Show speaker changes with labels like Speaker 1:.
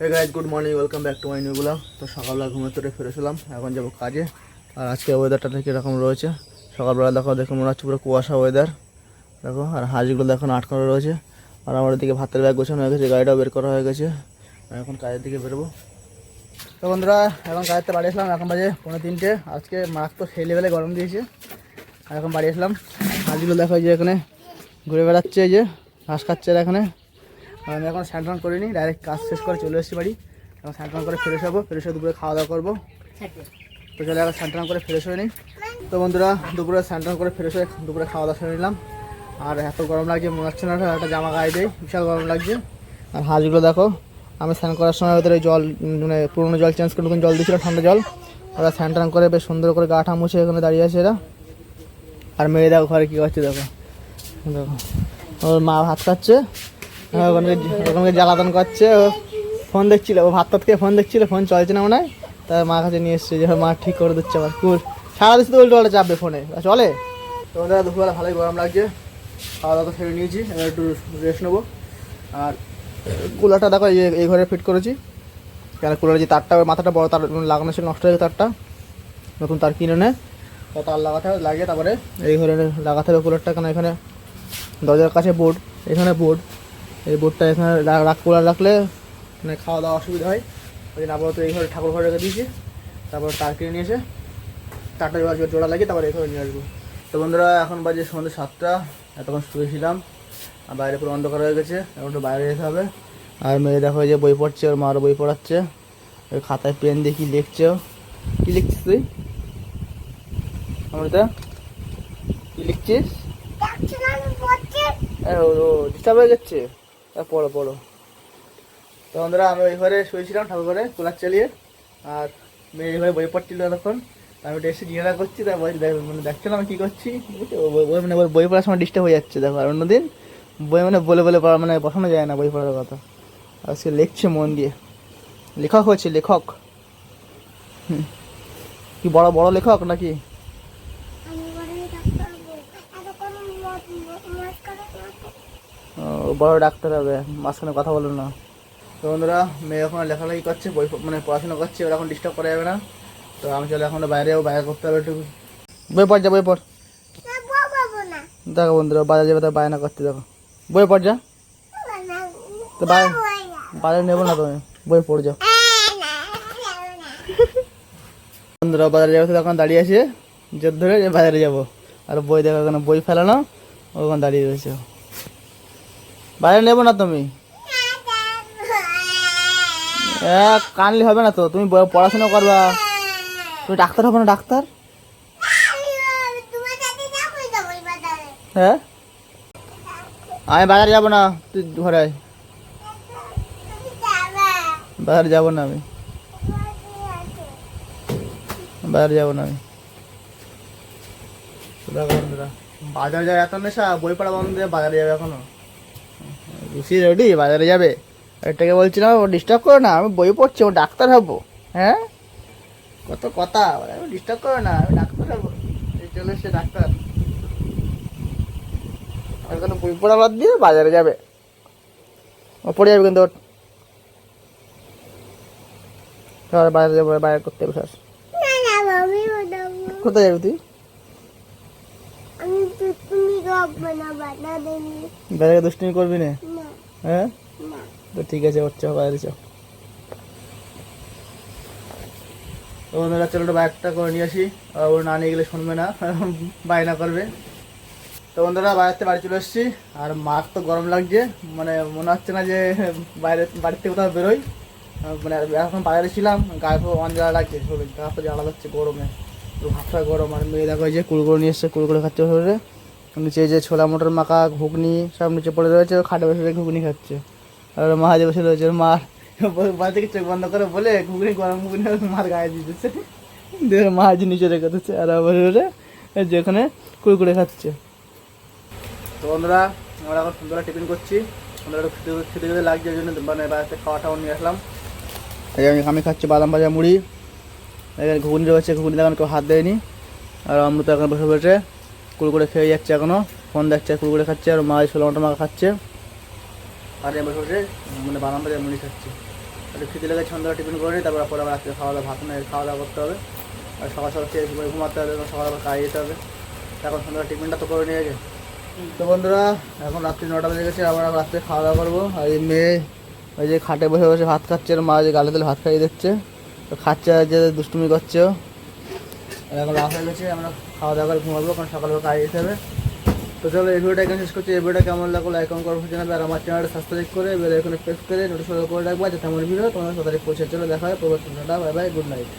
Speaker 1: Hey guys, good morning, welcome back to my new blog. তো সকালবেলা ঘুমের থেকে ফিরেছিলাম, এখন যাবো কাজে। আর আজকে ওয়েদারটা কীরকম রয়েছে সকালবেলা দেখো মনে হচ্ছে পুরো কুয়াশা ওয়েদার দেখো। আর হাঁসগুলো দেখো আটকানো রয়েছে। আর আমার দিকে ভাতের ব্যাগ গোছানো হয়ে গেছে, গাড়িটাও বের করা হয়ে গেছে। এখন কাজের দিকে বেরোবো। তো বন্ধুরা, এখন কাজেতে বাড়ি আসলাম, এখন বাজে 2:45। আজকে মাছ তো সেই লেভেলে গরম দিয়েছে। আর এখন বাড়ি আসলাম, হাঁসগুলো দেখো যে এখানে ঘুরে বেড়াচ্ছে, এই যে ঘাস খাচ্ছে এখানে। আমি এখন স্নান করিনি, ডাইরেক্ট কাজ শেষ করে চলে এসেছি বাড়ি। এখন স্নান করে ফ্রেশ হবো, ফ্রেশ হয়ে দুপুরে খাওয়া দাওয়া করবো। তো চলে এখন স্নান করে ফ্রেশ হয়ে নিই। তো বন্ধুরা, দুপুরে স্নান করে ফ্রেশ হয়ে দুপুরে খাওয়া দাওয়া সেরে নিলাম। আর এত গরম লাগছে, মনে হচ্ছে না একটা জামা গায়ে দেয়, বিশাল গরম লাগছে। আর হাঁসগুলো দেখো, আমি স্নান করার সময় ওদের জল মানে পুরোনো জল চেঞ্জ করে নতুন জল দিয়েছিল, ঠান্ডা জল। ওরা স্নান করে বেশ সুন্দর করে গা ঠা মুছে এখানে দাঁড়িয়ে আছে এরা। আর মেয়ে দেখো ঘরে কী করছে দেখো, দেখো ওর মা ভাত খাচ্ছে, ওখানে জ্বালাতন করছে। ও ফোন দেখছিল, ও ভাত খেয়ে ফোন দেখছিল, ফোন চলছে না মনে হয়, তার মা কাছে নিয়ে এসছে যে মা ঠিক করে দিচ্ছে। আবার কুল সারা দিচ্ছে তো উল্টো পাল্টা চাপবে ফোনে, চলে। তো ওদের দুপুরবেলা ভালোই গরম লাগছে, খাওয়া দাওয়া সেরে নিয়েছি, এবার একটু রেস্ট নেবো। আর কুলারটা দেখো এই ঘরে ফিট করেছি, কেন কুলারের যে তারটা মাথাটা বড় তার লাগানো ছিল, নষ্ট হয়ে তারটা, নতুন তার কিনে নেয় তার লাগাতে হবে, লাগিয়ে তারপরে এই ঘরে লাগাতে হবে কুলারটা। কেন এখানে দরজার কাছে বোর্ড, এখানে বোর্ড, এই বোর্ডটা এখানে কুলার রাখলে মানে খাওয়া দাওয়া অসুবিধা হয়। ওই জন্য আপাতত এই ঘরে ঠাকুর ঘরে রেখে দিয়েছি। তারপর তার কিনে নিয়ে এসে তারটা জোড়া লাগিয়ে তারপর এই ঘরে নিয়ে আসবো। তো বন্ধুরা, এখন বাজে সন্ধ্যে 7টা। এতক্ষণ শুয়েছিলাম, আর বাইরে পুরো অন্ধকার হয়ে গেছে, এখন একটু বাইরে যেতে হবে। আর মেয়ে দেখো যে বই পড়ছে, ওর মারও বই পড়াচ্ছে, ওই খাতায় পেন দিয়ে কী লিখছে। কী লিখছিস তুই অমৃতা, কী লিখছিস? ডিস্টার্ব হয়ে যাচ্ছে, পড়ো পড়ো। তো বন্ধুরা, আমি ওই ঘরে শুয়েছিলাম ঠাকুর ঘরে কুলার চালিয়ে, আর মেয়ে এই ঘরে বই পড়ছিল তখন। আমি একটু এসে জিজ্ঞাসা করছি, তার বই মানে দেখছিলাম আমি কী করছি। বই মানে বই পড়ার সময় ডিস্টার্ব হয়ে যাচ্ছে দেখো। আর অন্যদিন বই মানে বলে বলে পড়া মানে বসানো যায় না বই পড়ার কথা। আজকে লিখছে মন দিয়ে, লেখক হচ্ছে লেখক। কি বড় বড় লেখক নাকি? বড় ডাক্তার হবে, মাঝখানে কথা বলো না। তো বন্ধুরা, মেয়ে এখন লেখালেখি করছে, বই মানে পড়াশোনা করছে, ওরা এখন ডিস্টার্ব করা যাবে না। তো আমি চলে এখন বাইরেও বাইরে করতে হবে একটু। বই পড় যা, বই পড়। দেখো বন্ধুরা, বাজার যাবে তার বায়না করতে, দেখো বই পড় যা। তো বাজার নেবো না, তুমি বই পড়ে যাও। বন্ধুরা, বাজারে যাবো, তখন দাঁড়িয়ে আছে জোর ধরে যে বাজারে যাবো। আর বই দেখো, ওখানে বই ফেলানো, ওখানে দাঁড়িয়ে রয়েছে। বাইরে নেবো না তুমি, কানলে হবে না তো, তুমি পড়াশোনা করবা, তুমি ডাক্তার হবে না ডাক্তার। হ্যাঁ, আমি বাজারে যাবো না, তুই ঘরে আয়। বাজারে যাবো না, আমি বাজারে যাবো না আমি। বাজারে যাবে এত নেশা, বই পড়া বন্ধ দিয়ে বাজারে যাবে এখনো। খুশি রেডি বাজারে যাবে, এটাকে বলছিলাম ও ডিস্টার্ব করো না, আমি বই পড়ছি, ও ডাক্তার হবো। হ্যাঁ, কত কথা, আমি ডিস্টার্ব করো না, আমি ডাক্তার হবো। চলে এসছে ডাক্তার, ওখানে বই পড়া বাদ দিয়ে বাজারে যাবে। ও পড়ে যাবে কিন্তু, বাজারে যাবো, বাইরে করতে হবে। কোথায় যাবি তুই? বাইরে দুষ্টুমি করবি না? হ্যাঁ, তো ঠিক আছে, ওর চো বাইরে চো। তো বন্ধুরা, চলো একটু বাইকটা করে নিয়ে আসি, ওর না নিয়ে গেলে শুনবে না, বায়না করবে। তো বন্ধুরা, বাড়ি চলে এসেছি। আর মার তো গরম লাগছে, মানে মনে হচ্ছে না যে বাড়ির থেকে কোথাও বেরোই। মানে এখন বাজারে ছিলাম, গায়ে পুরো অন জ্বালা লাগছে, গা তো জ্বালা যাচ্ছে গরমে, ভাতটা গরম। আর মেয়ে দেখো যে কুড়কুড়ো নিয়ে এসছে, কুড়কুড়ো খাচ্ছে শরীরে। নিচে যে ছোলা মটর মাখা ঘুগনি সব নিচে পড়ে রয়েছে, খাটে বসে ঘুগনি খাচ্ছে। আর মা যে বসে রয়েছে, মার বাড়ি থেকে চোখ বন্ধ করে বলে ঘুগনি, গরম ঘুগনি মার গায়ে দিয়ে দিচ্ছে, দেখে মা যে নিচে রেখে দিচ্ছে, আর বসে যেখানে কুড়কুড়ে খাচ্ছে। তো বন্ধুরা, আমরা এখন সন্ধ্যাবেলা টিফিন করছি। সন্ধ্যাবেলা খেতে খেতে লাগছে, ওই জন্য মানে বাড়িতে খাওয়া টাওয়া নিয়ে আসলাম। আমি খাচ্ছি বাদাম ভাজা মুড়ি, এখানে ঘুগনি রয়েছে, ঘুগনি এখন কেউ হাত দেয়নি। আর অমৃত এখন বসে বসে কুড়কুড়ে খেয়ে যাচ্ছে, এখনও ফোন দেখছে, কুড়কুড়ে খাচ্ছে। আর মা ছোলা মটর মাখা খাচ্ছে, আর বসে বসে মানে বাদাম ভাজা মুড়ি খাচ্ছে। একটু খিদে লেগে সন্ধ্যা টিফিন করে নিই, তারপর আবার রাত্রে খাওয়া দাওয়া খাওয়া দাওয়া করতে হবে। আর সকাল সকাল খেয়ে ঘুমাতে হবে, সকাল আবার কাজে যেতে হবে। এখন সন্ধ্যা টিফিনটা তো করে নিয়ে গেছে। তো বন্ধুরা এখন রাত্রি 9টা বেজে গেছে, আবার রাত্রে খাওয়া দাওয়া করবো। আর এই মেয়ে ওই যে খাটে বসে বসে ভাত খাচ্ছে, আর মা যে গালে তেলে ভাত খাইয়ে দিচ্ছে, তো খাচ্ছে আর যে দুষ্টুমি করছে। আর এখন রাত হয়ে গেছে, আমরা খাওয়া দাওয়া করে ঘুমাবো, কারণ সকালবেলা কাজে যেতে হবে। তো চলো এই ভিডিওটা এখানে শেষ করছি। এই ভিডিওটা কেমন লাগলো লাইক কমেন্ট করে জানাবে, আর আমার চ্যানেলটা সাবস্ক্রাইব করে বেল আইকনে প্রেস করে নোটিফিকেশন করে রাখবা, যাতে আমার ভিডিও তোমাদের সাথে পৌঁছে। চলো দেখা হয় পরবর্তী ভিডিওটা। Bye bye, good night.